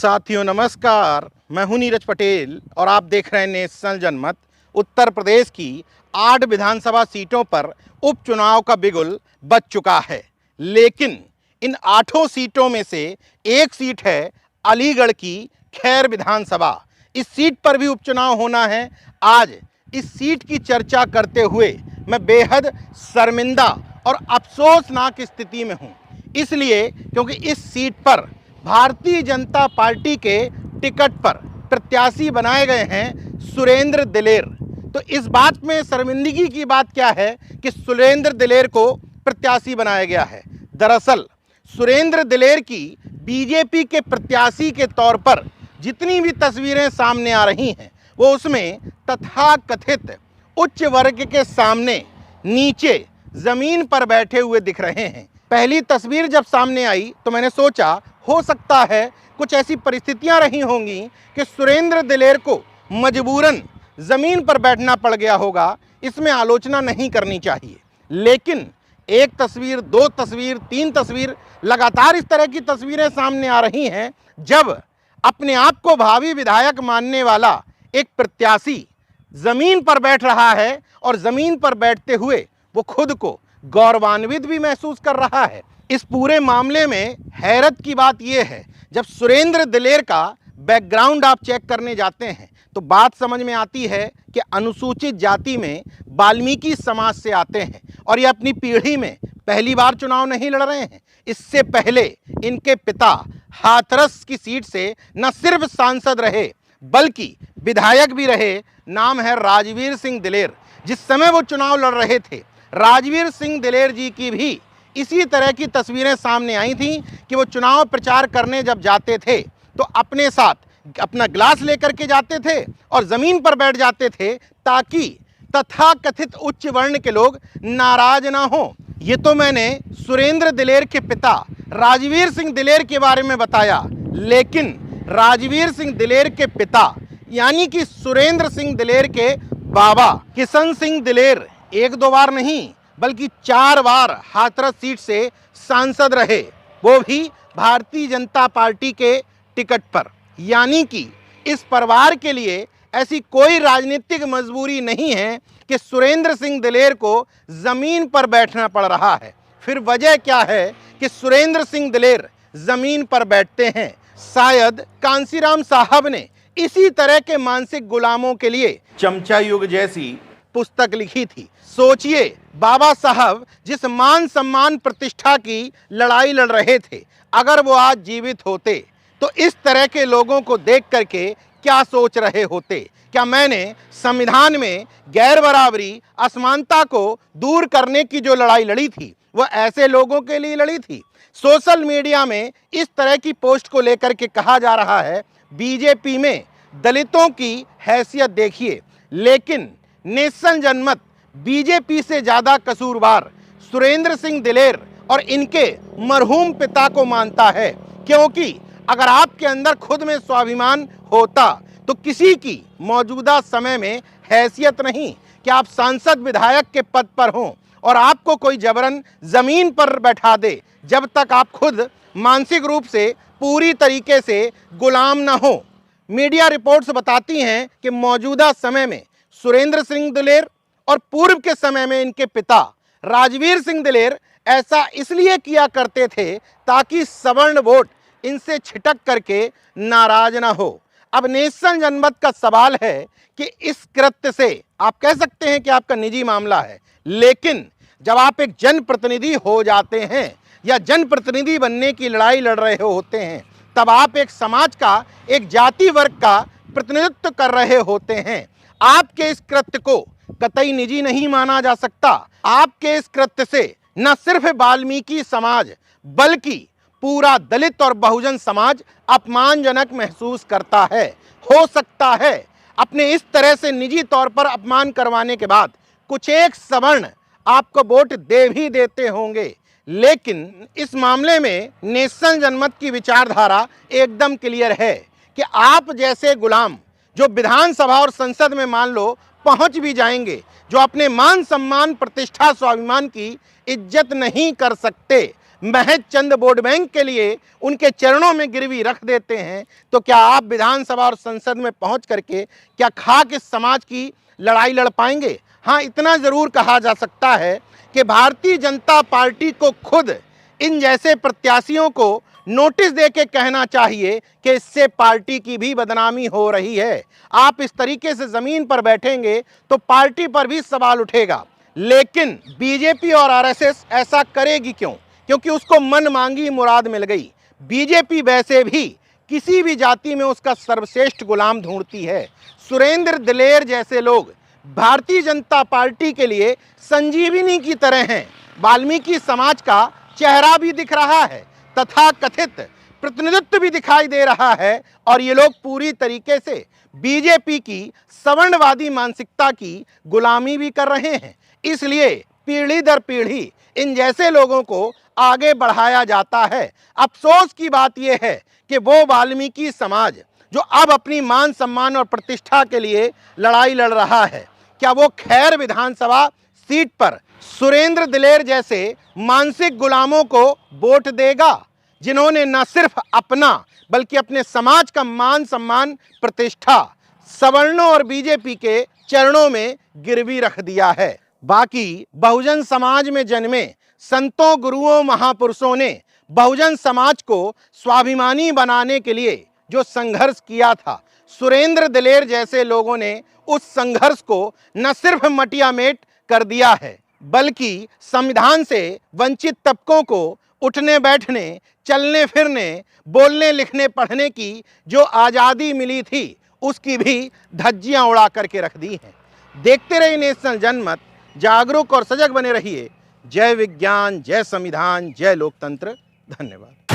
साथियों नमस्कार, मैं हूं नीरज पटेल और आप देख रहे हैं नेशनल जनमत। उत्तर प्रदेश की 8 विधानसभा सीटों पर उपचुनाव का बिगुल बज चुका है, लेकिन इन 8 सीटों में से एक सीट है अलीगढ़ की खैर विधानसभा। इस सीट पर भी उपचुनाव होना है। आज इस सीट की चर्चा करते हुए मैं बेहद शर्मिंदा और अफसोसनाक स्थिति में हूँ, इसलिए क्योंकि इस सीट पर भारतीय जनता पार्टी के टिकट पर प्रत्याशी बनाए गए हैं सुरेंद्र दिलेर। तो इस बात में शर्मिंदगी की बात क्या है कि सुरेंद्र दिलेर को प्रत्याशी बनाया गया है। दरअसल सुरेंद्र दिलेर की बीजेपी के प्रत्याशी के तौर पर जितनी भी तस्वीरें सामने आ रही हैं, वो उसमें तथाकथित उच्च वर्ग के सामने नीचे जमीन पर बैठे हुए दिख रहे हैं। पहली तस्वीर जब सामने आई तो मैंने सोचा हो सकता है कुछ ऐसी परिस्थितियां रही होंगी कि सुरेंद्र दिलेर को मजबूरन जमीन पर बैठना पड़ गया होगा। इसमें आलोचना नहीं करनी चाहिए, लेकिन एक तस्वीर, 2 तस्वीर, 3 तस्वीर, लगातार इस तरह की तस्वीरें सामने आ रही हैं जब अपने आप को भावी विधायक मानने वाला एक प्रत्याशी जमीन पर बैठ रहा है और जमीन पर बैठते हुए वो खुद को गौरवान्वित भी महसूस कर रहा है। इस पूरे मामले में हैरत की बात यह है, जब सुरेंद्र दिलेर का बैकग्राउंड आप चेक करने जाते हैं तो बात समझ में आती है कि अनुसूचित जाति में वाल्मीकि समाज से आते हैं और ये अपनी पीढ़ी में पहली बार चुनाव नहीं लड़ रहे हैं। इससे पहले इनके पिता हाथरस की सीट से न सिर्फ सांसद रहे बल्कि विधायक भी रहे। नाम है राजवीर सिंह दिलेर। जिस समय वो चुनाव लड़ रहे थे, राजवीर सिंह दिलेर जी की भी इसी तरह की तस्वीरें सामने आई थीं कि वो चुनाव प्रचार करने जब जाते थे तो अपने साथ अपना ग्लास लेकर के जाते थे और ज़मीन पर बैठ जाते थे ताकि तथाकथित उच्च वर्ण के लोग नाराज ना हों। ये तो मैंने सुरेंद्र दिलेर के पिता राजवीर सिंह दिलेर के बारे में बताया, लेकिन राजवीर सिंह दिलेर के पिता यानी कि सुरेंद्र सिंह दिलेर के बाबा किशन सिंह दिलेर 1-2 बार नहीं बल्कि 4 बार हाथरस सीट से सांसद रहे, वो भी भारतीय जनता पार्टी के टिकट पर। यानी कि इस परिवार के लिए ऐसी कोई राजनीतिक मजबूरी नहीं है कि सुरेंद्र सिंह दिलेर को जमीन पर बैठना पड़ रहा है। फिर वजह क्या है कि सुरेंद्र सिंह दिलेर जमीन पर बैठते हैं? शायद कांसीराम साहब ने इसी तरह के मानसिक गुलामों के लिए चमचा युग जैसी पुस्तक लिखी थी। सोचिए, बाबा साहब जिस मान सम्मान प्रतिष्ठा की लड़ाई लड़ रहे थे, अगर वो आज जीवित होते तो इस तरह के लोगों को देख करके क्या सोच रहे होते? क्या मैंने संविधान में गैर बराबरी, असमानता को दूर करने की जो लड़ाई लड़ी थी वह ऐसे लोगों के लिए लड़ी थी? सोशल मीडिया में इस तरह की पोस्ट को लेकर के कहा जा रहा है बीजेपी में दलितों की हैसियत देखिए, लेकिन नेशनल जनमत बीजेपी से ज़्यादा कसूरवार सुरेंद्र सिंह दिलेर और इनके मरहूम पिता को मानता है। क्योंकि अगर आपके अंदर खुद में स्वाभिमान होता तो किसी की मौजूदा समय में हैसियत नहीं कि आप सांसद विधायक के पद पर हों और आपको कोई जबरन ज़मीन पर बैठा दे जब तक आप खुद मानसिक रूप से पूरी तरीके से गुलाम न हो। मीडिया रिपोर्ट्स बताती हैं कि मौजूदा समय में सुरेंद्र सिंह दिलेर और पूर्व के समय में इनके पिता राजवीर सिंह दिलेर ऐसा इसलिए किया करते थे ताकि सवर्ण वोट इनसे छिटक करके नाराज ना हो। अब नेशनल जनमत का सवाल है कि इस कृत्य से आप कह सकते हैं कि आपका निजी मामला है, लेकिन जब आप एक जनप्रतिनिधि हो जाते हैं या जनप्रतिनिधि बनने की लड़ाई लड़ रहे होते हैं, तब आप एक समाज का, एक जाति वर्ग का प्रतिनिधित्व कर रहे होते हैं। आपके इस कृत्य को कतई निजी नहीं माना जा सकता। आपके इस कृत्य से न सिर्फ वाल्मीकि समाज बल्कि पूरा दलित और बहुजन समाज अपमानजनक महसूस करता है। हो सकता है अपने इस तरह से निजी तौर पर अपमान करवाने के बाद कुछ एक सवर्ण आपको वोट दे भी देते होंगे, लेकिन इस मामले में नेशनल जनमत की विचारधारा एकदम क्लियर है कि आप जैसे गुलाम जो विधानसभा और संसद में मान लो पहुंच भी जाएंगे, जो अपने मान सम्मान प्रतिष्ठा स्वाभिमान की इज्जत नहीं कर सकते, महज चंद वोट बैंक के लिए उनके चरणों में गिरवी रख देते हैं, तो क्या आप विधानसभा और संसद में पहुंच करके क्या खाक इस समाज की लड़ाई लड़ पाएंगे? हाँ, इतना जरूर कहा जा सकता है कि भारतीय जनता पार्टी को खुद इन जैसे प्रत्याशियों को नोटिस देके कहना चाहिए कि इससे पार्टी की भी बदनामी हो रही है। आप इस तरीके से जमीन पर बैठेंगे तो पार्टी पर भी सवाल उठेगा। लेकिन बीजेपी और आरएसएस ऐसा करेगी क्यों? क्योंकि उसको मन मांगी मुराद मिल गई। बीजेपी वैसे भी किसी भी जाति में उसका सर्वश्रेष्ठ गुलाम ढूंढती है। सुरेंद्र दिलेर जैसे लोग भारतीय जनता पार्टी के लिए संजीवनी की तरह हैं। वाल्मीकि समाज का चेहरा भी दिख रहा है, तथा कथित प्रतिनिधित्व भी दिखाई दे रहा है, और ये लोग पूरी तरीके से बीजेपी की सवर्णवादी मानसिकता की गुलामी भी कर रहे हैं। इसलिए पीढ़ी दर पीढ़ी इन जैसे लोगों को आगे बढ़ाया जाता है। अफसोस की बात यह है कि वो वाल्मीकि समाज जो अब अपनी मान सम्मान और प्रतिष्ठा के लिए लड़ाई लड़ रहा है, क्या वो खैर विधानसभा सीट पर सुरेंद्र दिलेर जैसे मानसिक गुलामों को वोट देगा, जिन्होंने न सिर्फ अपना बल्कि अपने समाज का मान सम्मान प्रतिष्ठा सवर्णों और बीजेपी के चरणों में गिरवी रख दिया है? बाकी बहुजन समाज में जन्मे संतों, गुरुओं, महापुरुषों ने बहुजन समाज को स्वाभिमानी बनाने के लिए जो संघर्ष किया था, सुरेंद्र दिलेर जैसे लोगों ने उस संघर्ष को न सिर्फ मटियामेट कर दिया है, बल्कि संविधान से वंचित तबकों को उठने बैठने, चलने फिरने, बोलने लिखने पढ़ने की जो आज़ादी मिली थी, उसकी भी धज्जियां उड़ा करके रख दी हैं। देखते रहिए नेशनल जनमत, जागरूक और सजग बने रहिए। जय विज्ञान, जय संविधान, जय लोकतंत्र। धन्यवाद।